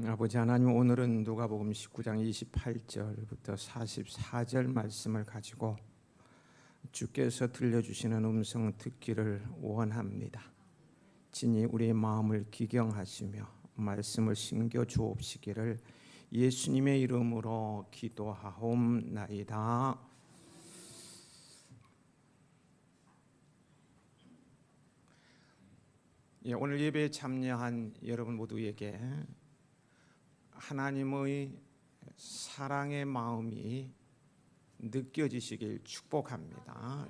아버지 하나님, 오늘은 누가복음 19장 28절부터 44절 말씀을 가지고 주께서 들려주시는 음성 듣기를 원합니다. 진히 우리의 마음을 기경하시며 말씀을 심겨 주옵시기를 예수님의 이름으로 기도하옵나이다. 오늘 예배에 참여한 여러분 모두에게 하나님의 사랑의 마음이 느껴지시길 축복합니다.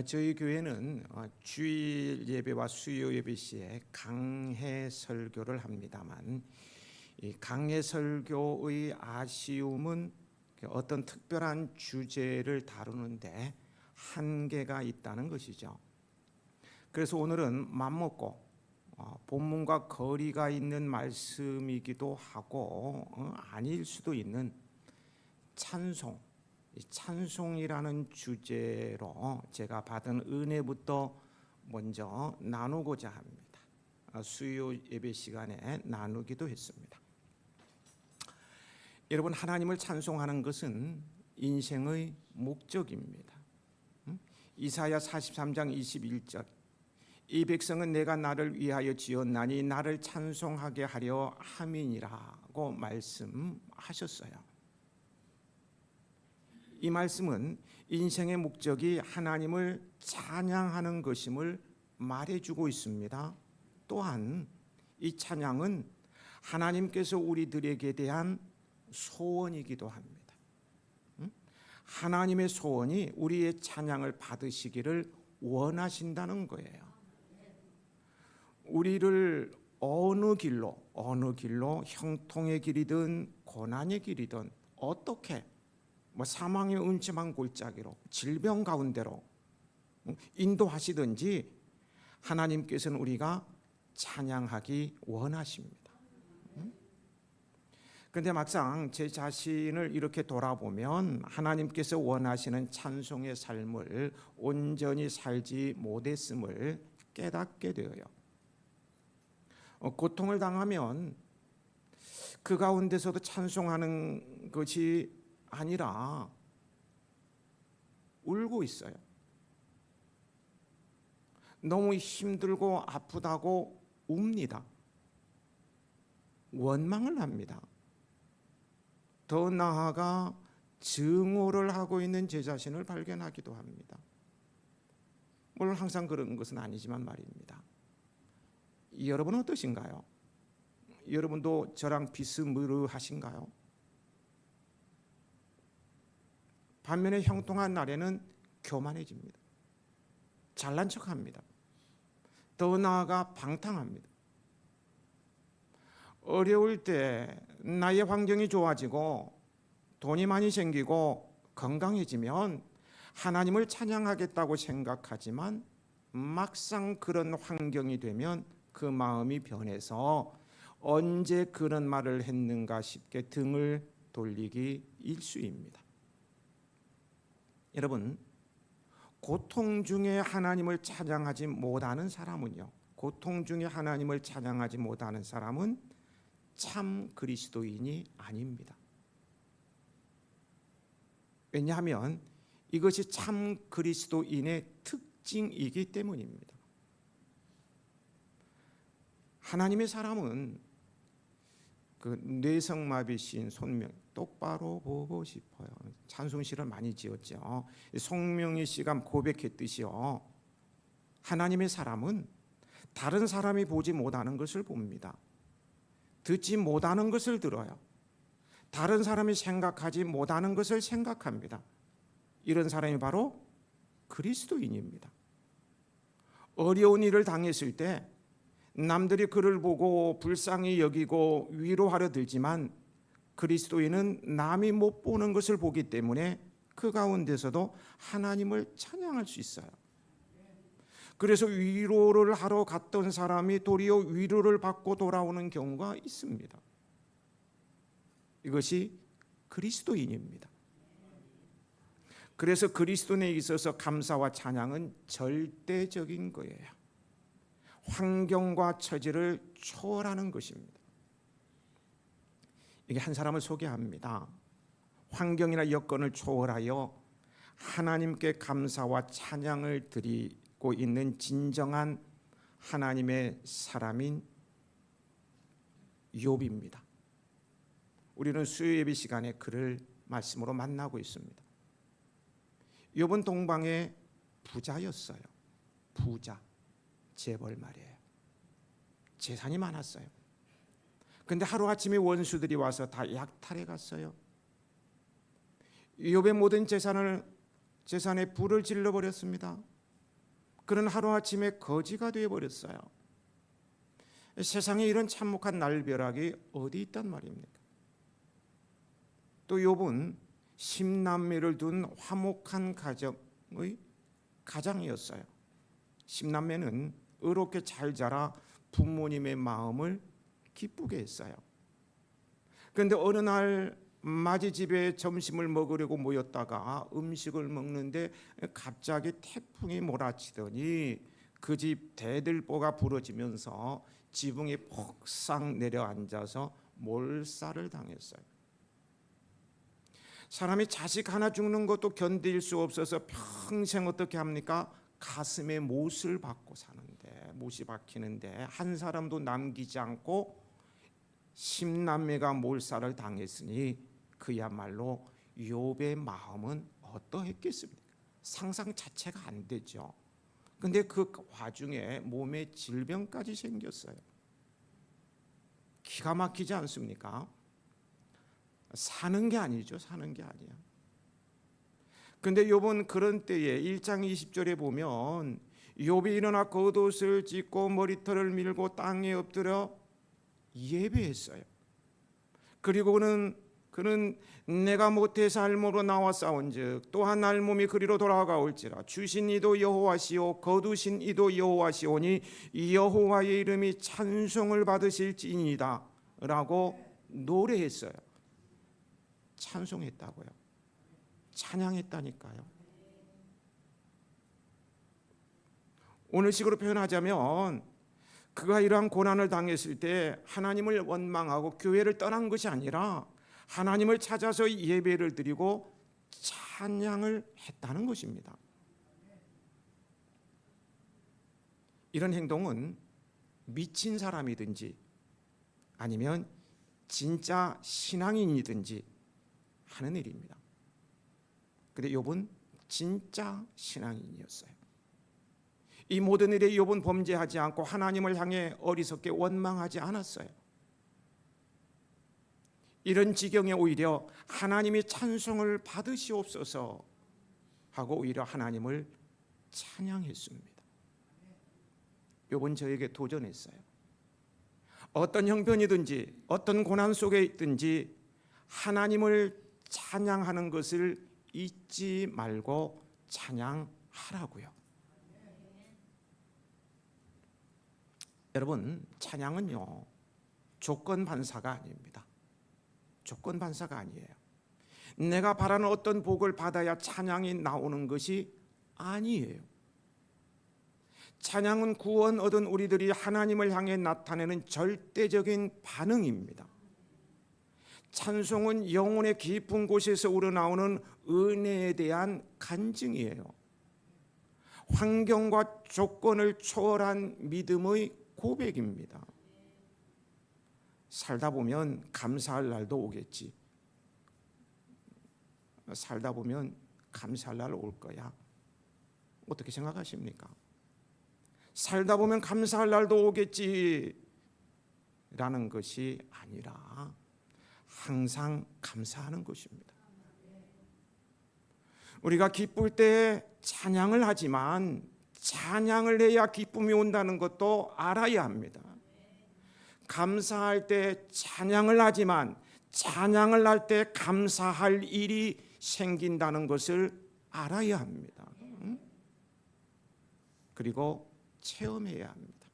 저희 교회는 주일 예배와 수요 예배 시에 강해 설교를 합니다만, 이 강해 설교의 아쉬움은 어떤 특별한 주제를 다루는데 한계가 있다는 것이죠. 그래서 오늘은 맘먹고 본문과 거리가 있는 말씀이기도 하고 아닐 수도 있는 찬송이라는 주제로 제가 받은 은혜부터 먼저 나누고자 합니다. 수요 예배 시간에 나누기도 했습니다. 여러분, 하나님을 찬송하는 것은 인생의 목적입니다. 이사야 43장 21절, 이 백성은 내가 나를 위하여 지었나니 나를 찬송하게 하려 함이니라고 말씀하셨어요. 이 말씀은 인생의 목적이 하나님을 찬양하는 것임을 말해주고 있습니다. 또한 이 찬양은 하나님께서 우리들에게 대한 소원이기도 합니다. 하나님의 소원이 우리의 찬양을 받으시기를 원하신다는 거예요. 우리를 어느 길로 형통의 길이든 고난의 길이든 어떻게 사망의 음침한 골짜기로 질병 가운데로 인도하시든지 하나님께서는 우리가 찬양하기 원하십니다. 그런데 막상 제 자신을 이렇게 돌아보면 하나님께서 원하시는 찬송의 삶을 온전히 살지 못했음을 깨닫게 되어요. 고통을 당하면 그 가운데서도 찬송하는 것이 아니라 울고 있어요. 너무 힘들고 아프다고 웁니다. 원망을 합니다. 더 나아가 증오를 하고 있는 제 자신을 발견하기도 합니다. 물론 항상 그런 것은 아니지만 말입니다. 여러분은 어떠신가요? 여러분도 저랑 비스무르하신가요? 반면에 형통한 날에는 교만해집니다. 잘난 척합니다. 더 나아가 방탕합니다. 어려울 때 나의 환경이 좋아지고 돈이 많이 생기고 건강해지면 하나님을 찬양하겠다고 생각하지만 막상 그런 환경이 되면 그 마음이 변해서 언제 그런 말을 했는가 싶게 등을 돌리기 일쑤입니다. 여러분, 고통 중에 하나님을 찬양하지 못하는 사람은요, 참 그리스도인이 아닙니다. 왜냐하면 이것이 참 그리스도인의 특징이기 때문입니다. 하나님의 사람은 그 뇌성마비신 손명 똑바로 보고 싶어요. 찬송시를 많이 지었죠. 송명희 씨가 고백했듯이요, 하나님의 사람은 다른 사람이 보지 못하는 것을 봅니다. 듣지 못하는 것을 들어요. 다른 사람이 생각하지 못하는 것을 생각합니다. 이런 사람이 바로 그리스도인입니다. 어려운 일을 당했을 때 남들이 그를 보고 불쌍히 여기고 위로하려 들지만 그리스도인은 남이 못 보는 것을 보기 때문에 그 가운데서도 하나님을 찬양할 수 있어요. 그래서 위로를 하러 갔던 사람이 도리어 위로를 받고 돌아오는 경우가 있습니다. 이것이 그리스도인입니다. 그래서 그리스도인에 있어서 감사와 찬양은 절대적인 거예요. 환경과 처지를 초월하는 것입니다. 이게 한 사람을 소개합니다. 환경이나 여건을 초월하여 하나님께 감사와 찬양을 드리고 있는 진정한 하나님의 사람인 욥입니다. 우리는 수요 예배 시간에 그를 말씀으로 만나고 있습니다. 욥은 동방의 부자였어요. 부자, 재벌 말이에요. 재산이 많았어요. 근데 하루아침에 원수들이 와서 다 약탈해 갔어요. 욥의 모든 재산에 불을 질러버렸습니다. 그는 하루아침에 거지가 되어버렸어요. 세상에 이런 참혹한 날벼락이 어디 있단 말입니까? 또 욥은 10남매를 둔 화목한 가정의 가장이었어요. 10남매는 의롭게 잘 자라 부모님의 마음을 기쁘게 했어요. 그런데 어느 날 맞이집에 점심을 먹으려고 모였다가 음식을 먹는데 갑자기 태풍이 몰아치더니 그 집 대들보가 부러지면서 지붕에 폭삭 내려앉아서 몰살을 당했어요. 사람이 자식 하나 죽는 것도 견딜 수 없어서 평생 어떻게 합니까? 가슴에 못을 박고 사는데, 못이 박히는데 한 사람도 남기지 않고 10남매가 몰살을 당했으니 그야말로 욥의 마음은 어떠했겠습니까? 상상 자체가 안 되죠. 근데 그 와중에 몸에 질병까지 생겼어요. 기가 막히지 않습니까? 사는 게 아니죠. 사는 게 아니야. 근데 욥은 그런 때에 1장 20절에 보면 욥이 일어나 겉옷을 찢고 머리털을 밀고 땅에 엎드려 예배했어요. 그리고 그는 내가 모태에서 알몸으로 나와 싸운즉 또한 알몸이 그리로 돌아가올지라 주신 이도 여호와시오 거두신 이도 여호와시오니 여호와의 이름이 찬송을 받으실지니이다 라고 노래했어요. 찬송했다고요. 찬양했다니까요. 오늘식으로 표현하자면 그가 이러한 고난을 당했을 때 하나님을 원망하고 교회를 떠난 것이 아니라 하나님을 찾아서 예배를 드리고 찬양을 했다는 것입니다. 이런 행동은 미친 사람이든지 아니면 진짜 신앙인이든지 하는 일입니다. 그런데 욥은 진짜 신앙인이었어요. 이 모든 일에 욥은 범죄하지 않고 하나님을 향해 어리석게 원망하지 않았어요. 이런 지경에 오히려 하나님이 찬송을 받으시옵소서 하고 오히려 하나님을 찬양했습니다. 욥은 저에게 도전했어요. 어떤 형편이든지 어떤 고난 속에 있든지 하나님을 찬양하는 것을 잊지 말고 찬양하라고요. 여러분, 찬양은요 조건 반사가 아닙니다. 조건 반사가 아니에요. 내가 바라는 어떤 복을 받아야 찬양이 나오는 것이 아니에요. 찬양은 구원 얻은 우리들이 하나님을 향해 나타내는 절대적인 반응입니다. 찬송은 영혼의 깊은 곳에서 우러나오는 은혜에 대한 간증이에요. 환경과 조건을 초월한 믿음의 고백입니다. 살다 보면 감사할 날도 오겠지. 살다 보면 감사할 날 올 거야. 어떻게 생각하십니까? 살다 보면 감사할 날도 오겠지 라는 것이 아니라 항상 감사하는 것입니다. 우리가 기쁠 때 찬양을 하지만 찬양을 해야 기쁨이 온다는 것도 알아야 합니다. 감사할 때 찬양을 하지만 찬양을 할 때 감사할 일이 생긴다는 것을 알아야 합니다. 그리고 체험해야 합니다.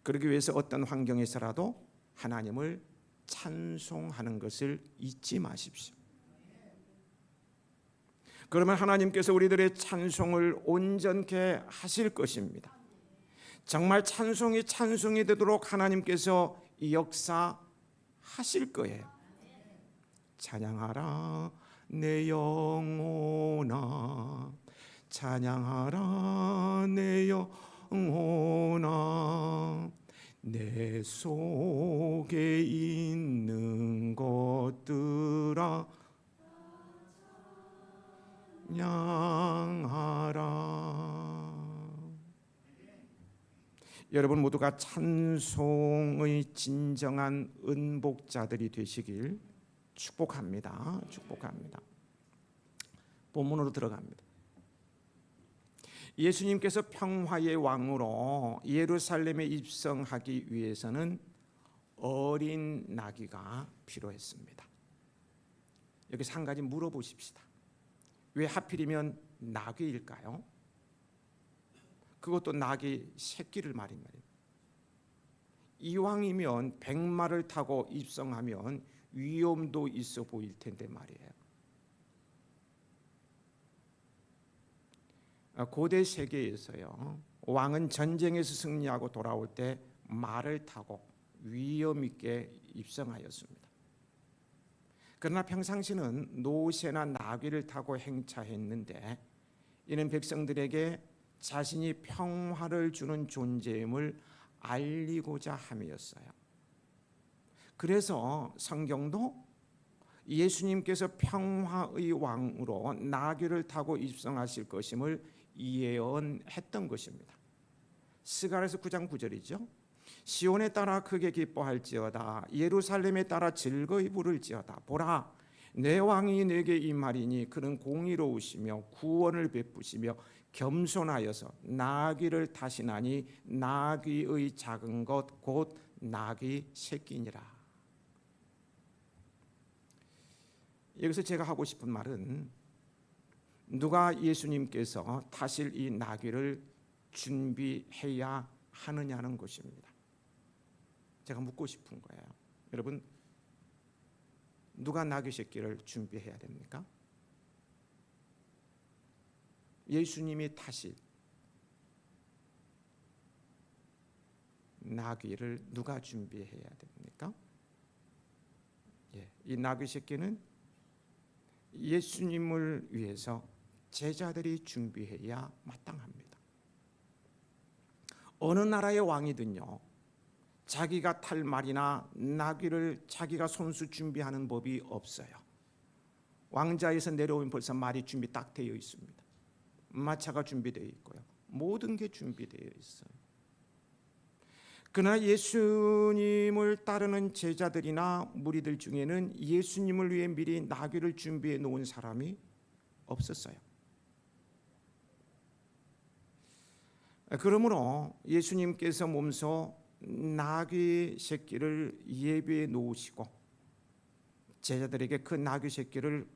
그러기 위해서 어떤 환경에서라도 하나님을 찬송하는 것을 잊지 마십시오. 그러면 하나님께서 우리들의 찬송을 온전케 하실 것입니다. 정말 찬송이 되도록 하나님께서 역사하실 거예요. 찬양하라 내 영혼아, 찬양하라 내 영혼아, 내 속에 있는 것들아 찬양하라. 여러분 모두가 찬송의 진정한 은복자들이 되시길 축복합니다. 축복합니다. 본문으로 들어갑니다. 예수님께서 평화의 왕으로 예루살렘에 입성하기 위해서는 어린 나귀가 필요했습니다. 여기서 한 가지 물어보십시다. 왜 하필이면 나귀일까요? 그것도 나귀 새끼를 말입니다. 이왕이면 백마를 타고 입성하면 위험도 있어 보일 텐데 말이에요. 고대 세계에서요, 왕은 전쟁에서 승리하고 돌아올 때 말을 타고 위험 있게 입성하였습니다. 그러나 평상시는 노새나 나귀를 타고 행차했는데 이는 백성들에게 자신이 평화를 주는 존재임을 알리고자 함이었어요. 그래서 성경도 예수님께서 평화의 왕으로 나귀를 타고 입성하실 것임을 예언했던 것입니다. 스가랴서 9장 9절이죠. 시온에 따라 크게 기뻐할지어다, 예루살렘에 따라 즐거이 부를지어다. 보라, 내 왕이 내게 임하리니 그는 공의로우시며 구원을 베푸시며 겸손하여서 나귀를 타시나니 나귀의 작은 것 곧 나귀 새끼니라. 여기서 제가 하고 싶은 말은 누가 예수님께서 타실 이 나귀를 준비해야 하느냐는 것입니다. 제가 묻고 싶은 거예요. 여러분, 누가 나귀 새끼를 준비해야 됩니까? 예수님이 타실 나귀를 누가 준비해야 됩니까? 이 나귀 새끼는 예수님을 위해서 제자들이 준비해야 마땅합니다. 어느 나라의 왕이든요, 자기가 탈 말이나 나귀를 자기가 손수 준비하는 법이 없어요. 왕자에서 내려오면 벌써 말이 준비 딱 되어 있습니다. 마차가 준비되어 있고요. 모든 게 준비되어 있어요. 그러나 예수님을 따르는 제자들이나 무리들 중에는 예수님을 위해 미리 나귀를 준비해 놓은 사람이 없었어요. 그러므로 예수님께서 몸소 나귀 새끼를 예비해 놓으시고 제자들에게 그 나귀 새끼를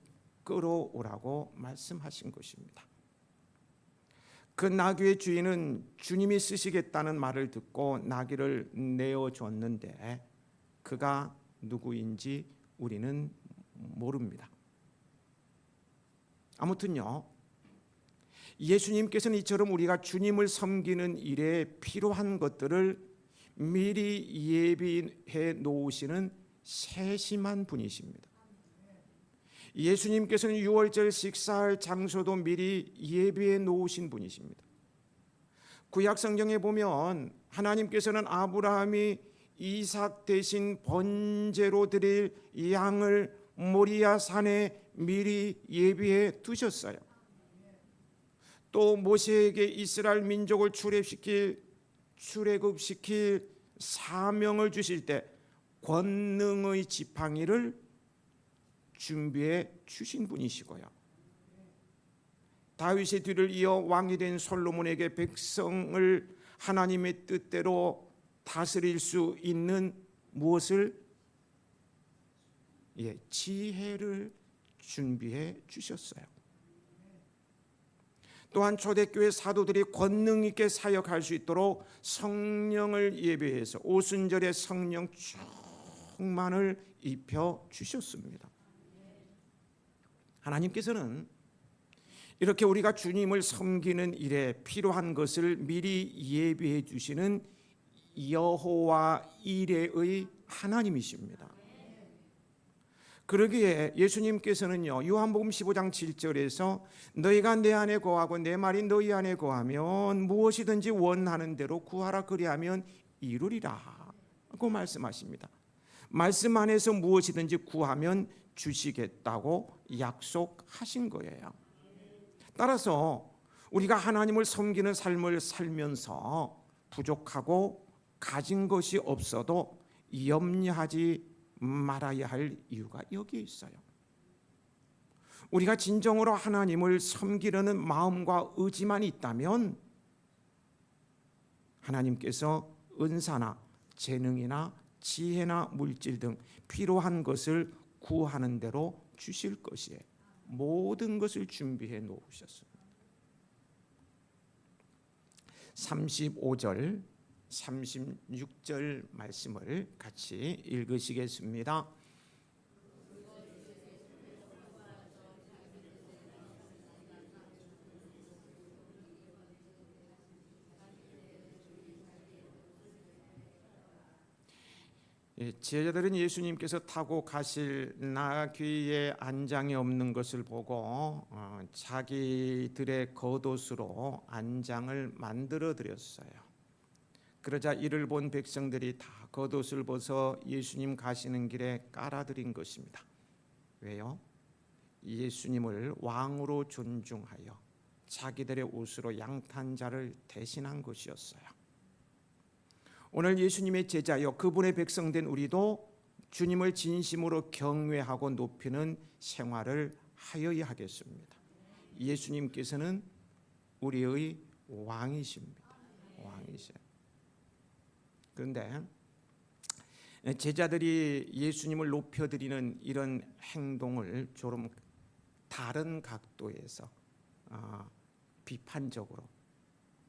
끌어오라고 말씀하신 것입니다. 그 나귀의 주인은 주님이 쓰시겠다는 말을 듣고 나귀를 내어줬는데 그가 누구인지 우리는 모릅니다. 아무튼요, 예수님께서는 이처럼 우리가 주님을 섬기는 일에 필요한 것들을 미리 예비해 놓으시는 세심한 분이십니다. 예수님께서는 유월절 식사할 장소도 미리 예비해 놓으신 분이십니다. 구약 성경에 보면 하나님께서는 아브라함이 이삭 대신 번제로 드릴 양을 모리아 산에 미리 예비해 두셨어요. 또 모세에게 이스라엘 민족을 출애굽시킬 사명을 주실 때 권능의 지팡이를 준비해 주신 분이시고요. 다윗의 뒤를 이어 왕이 된 솔로몬에게 백성을 하나님의 뜻대로 다스릴 수 있는 무엇을? 지혜를 준비해 주셨어요. 또한 초대교회 사도들이 권능 있게 사역할 수 있도록 성령을 예배해서 오순절에 성령 충만을 입혀 주셨습니다. 하나님께서는 이렇게 우리가 주님을 섬기는 일에 필요한 것을 미리 예비해 주시는 여호와 이레의 하나님이십니다. 그러기에 예수님께서는요, 요한복음 15장 7절에서 너희가 내 안에 거하고 내 말이 너희 안에 거하면 무엇이든지 원하는 대로 구하라 그리하면 이루리라 고 말씀하십니다. 말씀 안에서 무엇이든지 구하면 주시겠다고 약속하신 거예요. 따라서 우리가 하나님을 섬기는 삶을 살면서 부족하고 가진 것이 없어도 염려하지 말아야 할 이유가 여기에 있어요. 우리가 진정으로 하나님을 섬기려는 마음과 의지만 있다면 하나님께서 은사나 재능이나 지혜나 물질 등 필요한 것을 구하는 대로 주실 것이에요. 모든 것을 준비해 놓으셨습니다. 35절 36절 말씀을 같이 읽으시겠습니다. 제자들은 예수님께서 타고 가실 나귀의 안장이 없는 것을 보고 자기들의 겉옷으로 안장을 만들어 드렸어요. 그러자 이를 본 백성들이 다 겉옷을 벗어 예수님 가시는 길에 깔아드린 것입니다. 왜요? 예수님을 왕으로 존중하여 자기들의 옷으로 양탄자를 대신한 것이었어요. 오늘 예수님의 제자여 그분의 백성된 우리도 주님을 진심으로 경외하고 높이는 생활을 하여야 하겠습니다. 예수님께서는 우리의 왕이십니다. 왕이세요. 그런데 제자들이 예수님을 높여드리는 이런 행동을 좀 다른 각도에서 비판적으로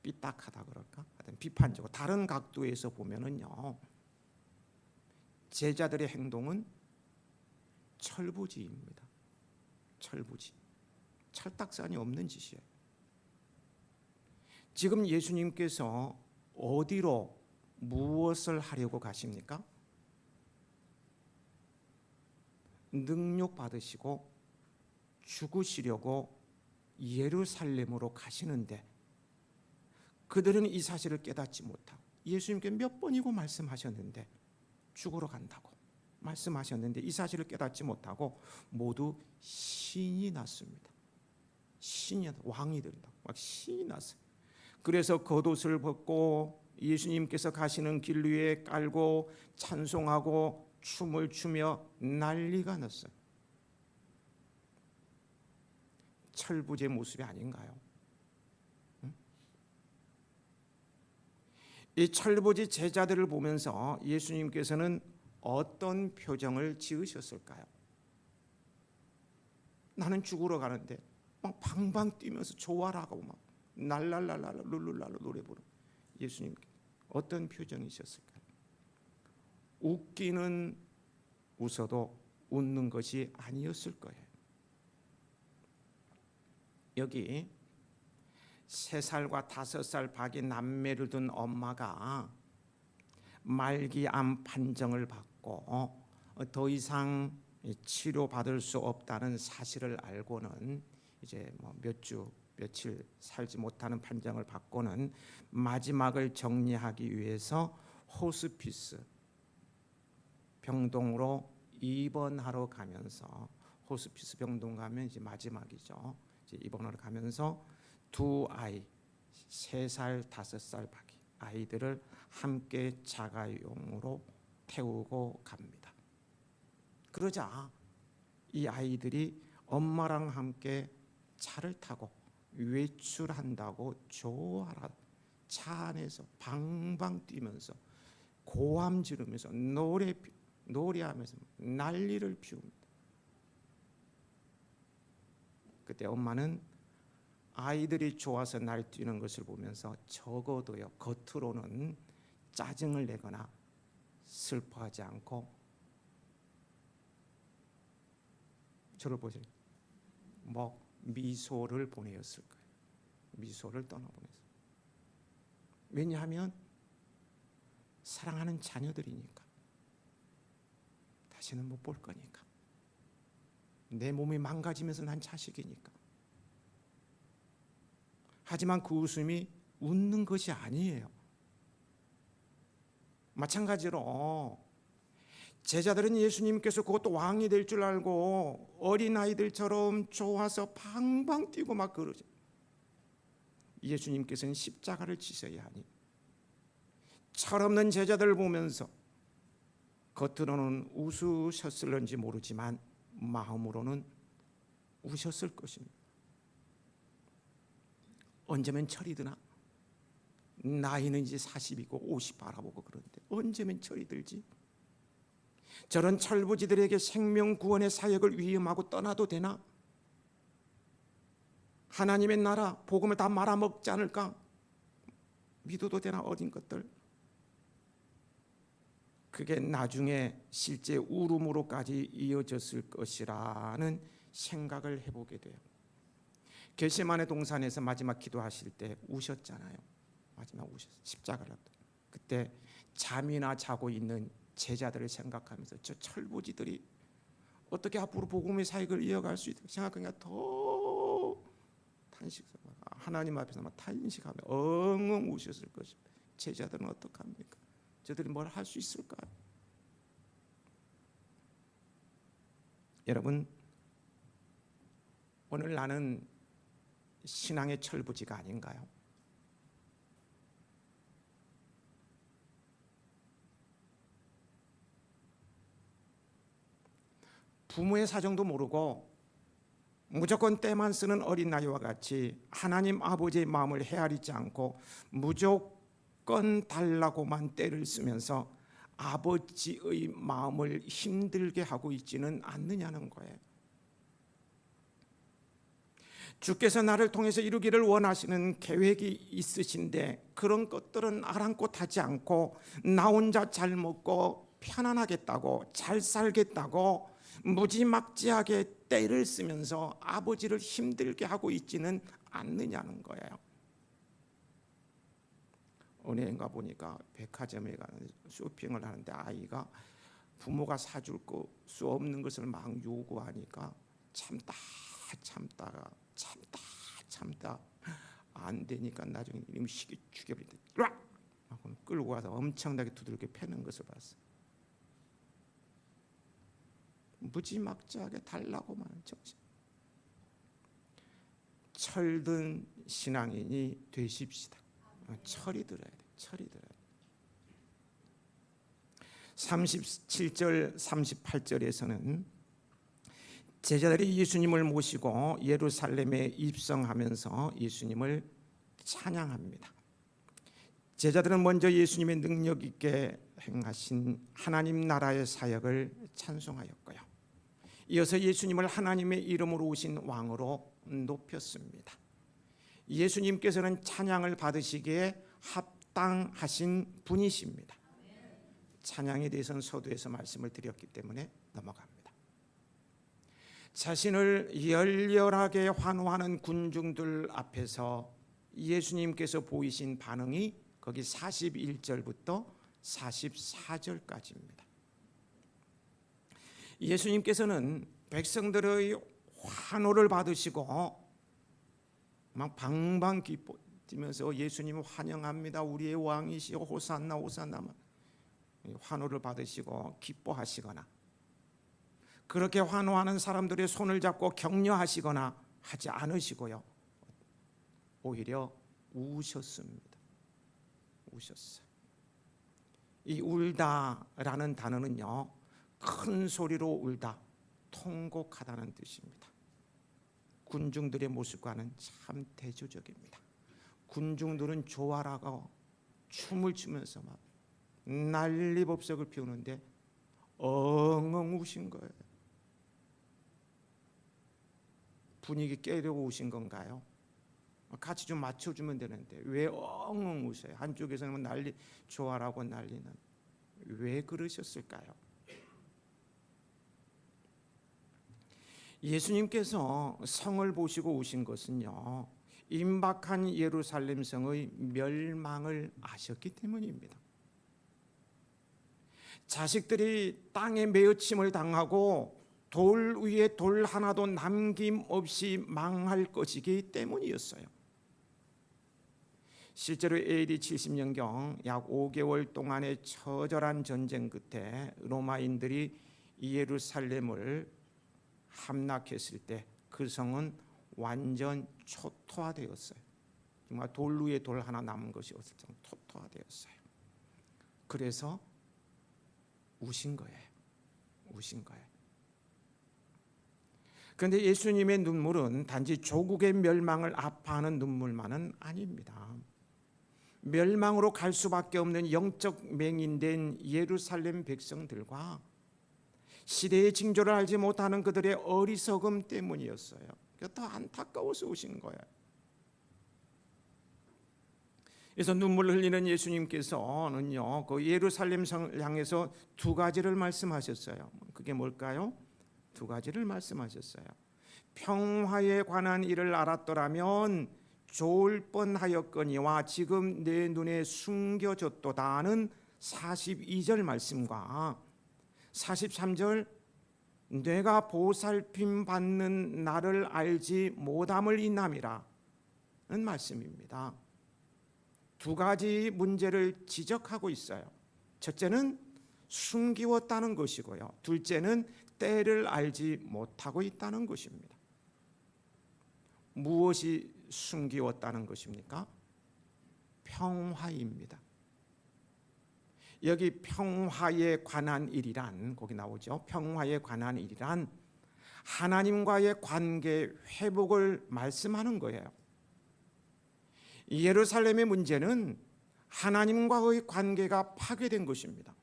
삐딱하다 그럴까? 하여튼 비판적으로 다른 각도에서 보면은요, 제자들의 행동은 철부지입니다. 철부지, 철딱선이 없는 짓이에요. 지금 예수님께서 어디로 무엇을 하려고 가십니까? 능력 받으시고 죽으시려고 예루살렘으로 가시는데 그들은 이 사실을 깨닫지 못하고 예수님께 몇 번이고 말씀하셨는데 죽으러 간다고 말씀하셨는데 이 사실을 깨닫지 못하고 모두 신이 났습니다. 신이 왕이 된다. 막 신이 났어요. 그래서 겉옷을 벗고 예수님께서 가시는 길 위에 깔고 찬송하고 춤을 추며 난리가 났어요. 철부지의 모습이 아닌가요? 이 철부지 제자들을 보면서 예수님께서는 어떤 표정을 지으셨을까요? 나는 죽으러 가는데 막 방방 뛰면서 좋아라고 막 날랄랄랄 룰룰랄로 노래 부르. 예수님 어떤 표정이셨을까요? 웃기는 웃어도 웃는 것이 아니었을 거예요. 여기 3살과 5살 박이 남매를 둔 엄마가 말기암 판정을 받고 더 이상 치료받을 수 없다는 사실을 알고는 이제 몇 주 며칠 살지 못하는 판정을 받고는 마지막을 정리하기 위해서 호스피스 병동으로 입원하러 가면서 호스피스 병동 가면 이제 마지막이죠. 이제 입원하러 가면서 두 아이 3살, 5살 박이 아이들을 함께 자가용으로 태우고 갑니다. 그러자 이 아이들이 엄마랑 함께 차를 타고 외출한다고 좋아라 차 안에서 방방 뛰면서 고함 지르면서 노래하면서 난리를 피웁니다. 그때 엄마는 아이들이 좋아서 날뛰는 것을 보면서 적어도요 겉으로는 짜증을 내거나 슬퍼하지 않고 저를 보세요. 미소를 보내었을 거예요. 미소를 떠나보냈어요. 왜냐하면 사랑하는 자녀들이니까. 다시는 못 볼 거니까. 내 몸이 망가지면서 난 자식이니까. 하지만 그 웃음이 웃는 것이 아니에요. 마찬가지로 제자들은 예수님께서 그것도 왕이 될 줄 알고 어린아이들처럼 좋아서 방방 뛰고 막 그러죠. 예수님께서는 십자가를 지셔야 하니 철없는 제자들을 보면서 겉으로는 웃으셨을런지 모르지만 마음으로는 우셨을 것입니다. 언제면 철이 드나? 나이는 이제 40이고 50 바라보고 그런데 언제면 철이 들지? 저런 철부지들에게 생명 구원의 사역을 위임하고 떠나도 되나? 하나님의 나라 복음을 다 말아먹지 않을까? 믿어도 되나 어린 것들? 그게 나중에 실제 울음으로까지 이어졌을 것이라는 생각을 해보게 돼요. 겟세마네 동산에서 마지막 기도하실 때 우셨잖아요. 마지막 우셨어요. 십자가를. 그때 잠이나 자고 있는 제자들을 생각하면서 저 철부지들이 어떻게 앞으로 복음의 사역을 이어갈 수 있을까 생각하니까 더 하나님 앞에서 막 탄식하며 엉엉 우셨을 것입니다. 제자들은 어떡합니까? 저들이 뭘 할 수 있을까요? 여러분, 오늘 나는 신앙의 철부지가 아닌가요? 부모의 사정도 모르고 무조건 때만 쓰는 어린아이와 같이 하나님 아버지의 마음을 헤아리지 않고 무조건 달라고만 때를 쓰면서 아버지의 마음을 힘들게 하고 있지는 않느냐는 거예요. 주께서 나를 통해서 이루기를 원하시는 계획이 있으신데 그런 것들은 아랑곳 하지 않고 나 혼자 잘 먹고 편안하겠다고 잘 살겠다고 무지막지하게 때를 쓰면서 아버지를 힘들게 하고 있지는 않느냐는 거예요. 은행가 보니까 백화점에 가는 쇼핑을 하는데 아이가 부모가 사줄 수 없는 것을 막 요구하니까 참다가 안 되니까 나중에 이놈 시기 죽여버린다. 끌고 가서 엄청나게 두들겨 패는 것을 봤어요. 무지막지하게 달라고만 하는 정신. 철든 신앙인이 되십시다. 철이 들어야 돼. 철이 들어야 돼. 37절 38절에서는 제자들이 예수님을 모시고 예루살렘에 입성하면서 예수님을 찬양합니다. 제자들은 먼저 예수님의 능력 있게 행하신 하나님 나라의 사역을 찬송하였고요. 이어서 예수님을 하나님의 이름으로 오신 왕으로 높였습니다. 예수님께서는 찬양을 받으시기에 합당하신 분이십니다. 찬양에 대해서는 서두에서 말씀을 드렸기 때문에 넘어갑니다. 자신을 열렬하게 환호하는 군중들 앞에서 예수님께서 보이신 반응이 거기 41절부터 44절까지입니다. 예수님께서는 백성들의 환호를 받으시고 막 방방 기뻐지면서 예수님 환영합니다. 우리의 왕이시여 호산나 호산나 환호를 받으시고 기뻐하시거나 그렇게 환호하는 사람들의 손을 잡고 격려하시거나 하지 않으시고요. 오히려 우셨습니다. 우셨어요. 이 울다라는 단어는요. 큰 소리로 울다, 통곡하다는 뜻입니다. 군중들의 모습과는 참 대조적입니다. 군중들은 조화라고 춤을 추면서 막 난리법석을 피우는데 엉엉 우신 거예요. 분위기 깨려고 우신 건가요? 같이 좀 맞춰주면 되는데 왜 엉엉 우셔요? 한쪽에서는 난리 조화라고 난리는 왜 그러셨을까요? 예수님께서 성을 보시고 오신 것은요, 임박한 예루살렘 성의 멸망을 아셨기 때문입니다. 자식들이 땅에 메어침을 당하고 돌 위에 돌 하나도 남김없이 망할 것이기 때문이었어요. 실제로 AD 70년경 약 5개월 동안의 처절한 전쟁 끝에 로마인들이 예루살렘을 함락했을 때 그 성은 완전 초토화되었어요. 정말 돌 위에 돌 하나 남은 것이 없을 정도로 초토화되었어요. 그래서 우신 거예요. 우신 거예요. 그런데 예수님의 눈물은 단지 조국의 멸망을 아파하는 눈물만은 아닙니다. 멸망으로 갈 수밖에 없는 영적 맹인된 예루살렘 백성들과 시대의 징조를 알지 못하는 그들의 어리석음 때문이었어요. 더 안타까워서 오신 거예요. 그래서 눈물을 흘리는 예수님께서는요, 그 예루살렘 성을 향해서 두 가지를 말씀하셨어요. 그게 뭘까요? 두 가지를 말씀하셨어요. 평화에 관한 일을 알았더라면 좋을 뻔하였거니와 지금 내 눈에 숨겨졌도다 하는 42절 말씀과 43절 내가 보살핌 받는 나를 알지 못함을 인함이라 는 말씀입니다. 두 가지 문제를 지적하고 있어요. 첫째는 숨기웠다는 것이고요, 둘째는 때를 알지 못하고 있다는 것입니다. 무엇이 숨기웠다는 것입니까? 평화입니다. 여기 평화에 관한 일이란, 거기 나오죠. 평화에 관한 일이란 하나님과의 관계 회복을 말씀하는 거예요. 예루살렘의 문제는 하나님과의 관계가 파괴된 것입니다.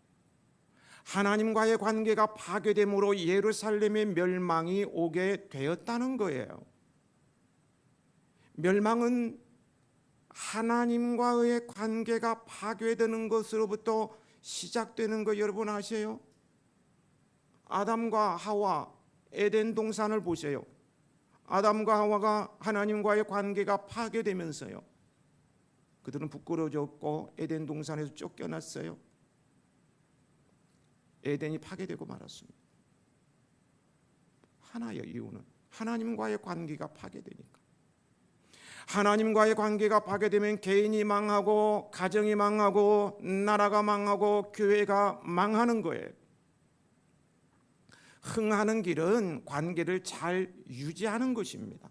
하나님과의 관계가 파괴됨으로 예루살렘의 멸망이 오게 되었다는 거예요. 멸망은 하나님과의 관계가 파괴되는 것으로부터 시작되는 거 여러분 아세요? 아담과 하와 에덴 동산을 보세요. 아담과 하와가 하나님과의 관계가 파괴되면서요, 그들은 부끄러워졌고 에덴 동산에서 쫓겨났어요. 에덴이 파괴되고 말았습니다. 하나의 이유는 하나님과의 관계가 파괴되니까. 하나님과의 관계가 파괴되면 개인이 망하고 가정이 망하고 나라가 망하고 교회가 망하는 거예요. 흥하는 길은 관계를 잘 유지하는 것입니다.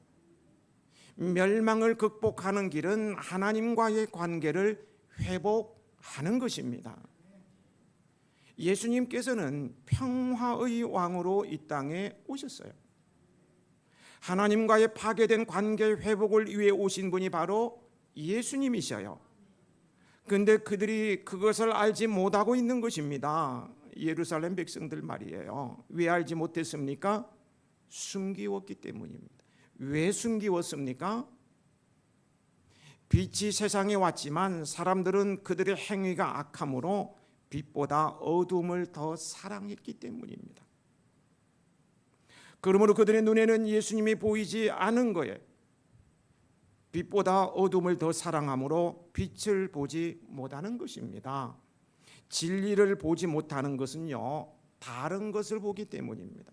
멸망을 극복하는 길은 하나님과의 관계를 회복하는 것입니다. 예수님께서는 평화의 왕으로 이 땅에 오셨어요. 하나님과의 파괴된 관계 회복을 위해 오신 분이 바로 예수님이셔요. 그런데 그들이 그것을 알지 못하고 있는 것입니다. 예루살렘 백성들 말이에요. 왜 알지 못했습니까? 숨기웠기 때문입니다. 왜 숨기웠습니까? 빛이 세상에 왔지만 사람들은 그들의 행위가 악함으로 빛보다 어둠을 더 사랑했기 때문입니다. 그러므로 그들의 눈에는 예수님이 보이지 않은 거예요. 빛보다 어둠을 더 사랑함으로 빛을 보지 못하는 것입니다. 진리를 보지 못하는 것은요, 다른 것을 보기 때문입니다.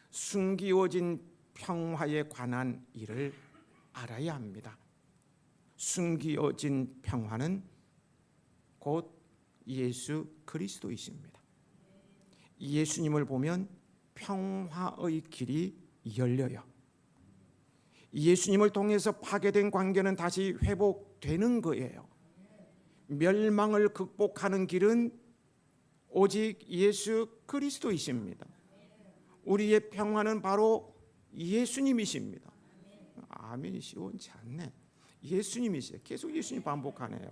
숨기워진 평화에 관한 일을 알아야 합니다. 숨기워진 평화는 곧 예수 그리스도이십니다. 예수님을 보면 평화의 길이 열려요. 예수님을 통해서 파괴된 관계는 다시 회복되는 거예요. 멸망을 극복하는 길은 오직 예수 그리스도이십니다. 우리의 평화는 바로 예수님이십니다. 아멘이 시원치 않네. 예수님이세요. 계속 예수님 반복하네요.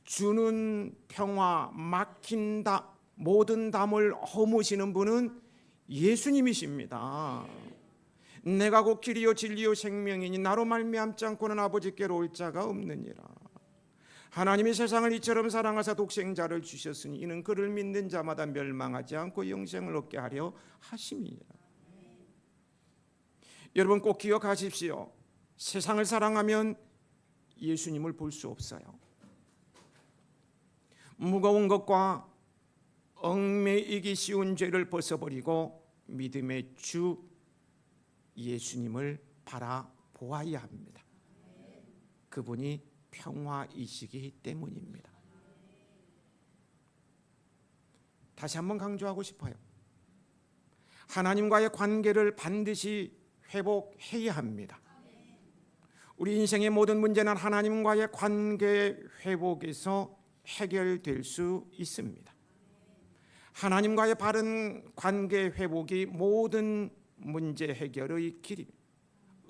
주는 평화, 막힌 모든 담을 허무시는 분은 예수님이십니다. 내가 곧 길이요 진리요 생명이니 나로 말미암지 않고는 아버지께로 올 자가 없느니라. 하나님이 세상을 이처럼 사랑하사 독생자를 주셨으니 이는 그를 믿는 자마다 멸망하지 않고 영생을 얻게 하려 하심이니라. 여러분 꼭 기억하십시오. 세상을 사랑하면 예수님을 볼 수 없어요. 무거운 것과 얽매이기 쉬운 죄를 벗어버리고 믿음의 주 예수님을 바라보아야 합니다. 그분이 평화이시기 때문입니다. 다시 한번 강조하고 싶어요. 하나님과의 관계를 반드시 회복해야 합니다. 우리 인생의 모든 문제는 하나님과의 관계 회복에서 해결될 수 있습니다. 하나님과의 바른 관계 회복이 모든 문제 해결의 길입니다.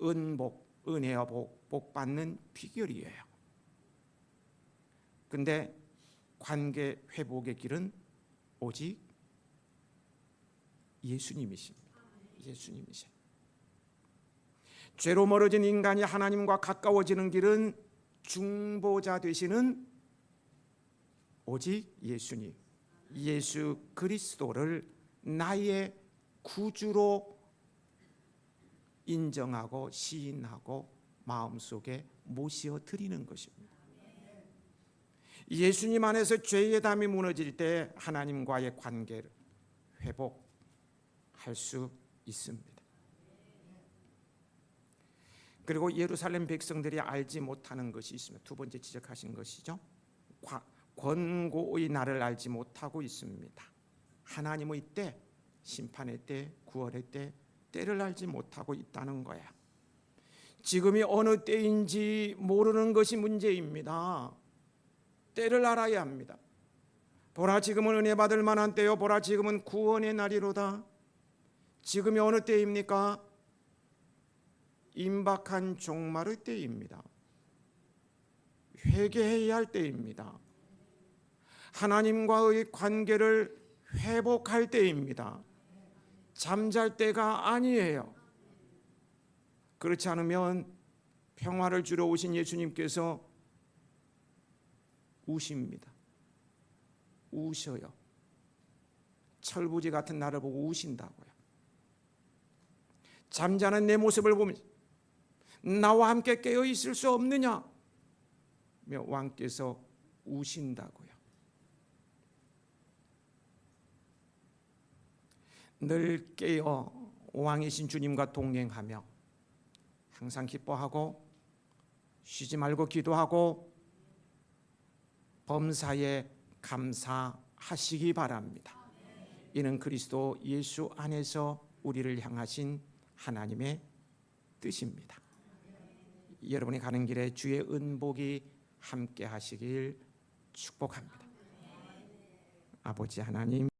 은복, 은혜와 복 받는 비결이에요. 근데 관계 회복의 길은 오직 예수님이십니다. 예수님이세요. 죄로 멀어진 인간이 하나님과 가까워지는 길은 중보자 되시는 오직 예수님, 예수 그리스도를 나의 구주로 인정하고 시인하고 마음속에 모시어 드리는 것입니다. 예수님 안에서 죄의 담이 무너질 때 하나님과의 관계를 회복할 수 있습니다. 그리고 예루살렘 백성들이 알지 못하는 것이 있습니다. 두 번째 지적하신 것이죠. 권고의 날을 알지 못하고 있습니다. 하나님의 때, 심판의 때, 구원의 때, 때를 알지 못하고 있다는 거야. 지금이 어느 때인지 모르는 것이 문제입니다. 때를 알아야 합니다. 보라 지금은 은혜 받을 만한 때요, 보라 지금은 구원의 날이로다. 지금이 어느 때입니까? 임박한 종말의 때입니다. 회개해야 할 때입니다. 하나님과의 관계를 회복할 때입니다. 잠잘 때가 아니에요. 그렇지 않으면 평화를 주러 오신 예수님께서 우십니다. 우셔요. 철부지 같은 나를 보고 우신다고요. 잠자는 내 모습을 보면서 나와 함께 깨어 있을 수 없느냐? 며 왕께서 우신다고요. 늘 깨어 왕이신 주님과 동행하며 항상 기뻐하고 쉬지 말고 기도하고 범사에 감사하시기 바랍니다. 이는 그리스도 예수 안에서 우리를 향하신 하나님의 뜻입니다. 여러분이 가는 길에 주의 은복이 함께 하시길 축복합니다. 아버지 하나님,